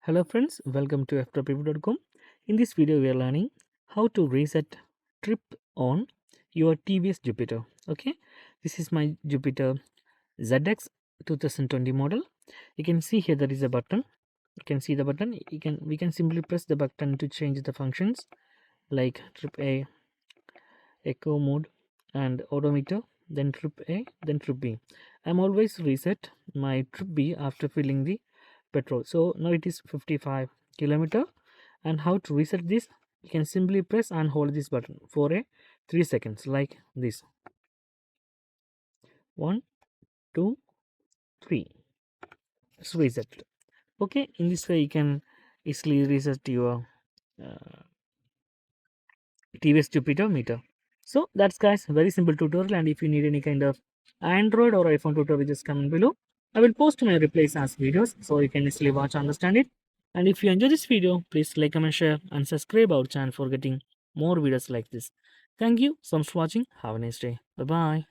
Hello friends, welcome to Ftopreview.com. In this video we are learning how to reset trip on your TVS Jupiter. Okay, this is my Jupiter ZX 2020 model. You can see here there is a button. You can see the button. We can simply press the button to change the functions like trip A, echo mode and odometer, then trip A, then trip B. I'm always reset my trip B after filling the petrol. So now it is 55 kilometer. And how to reset this? You can simply press and hold this button for a 3 seconds like this. 1, 2, 3. It's reset. Okay, in this way you can easily reset your uh, TVS Jupiter meter. So that's guys, very simple tutorial, and if you need any kind of Android or iPhone tutorial, just comment below. I will post my replies as videos so you can easily watch and understand it. And if you enjoy this video, please like, comment, share and subscribe our channel for getting more videos like this. Thank you so much for watching. Have a nice day. Bye bye.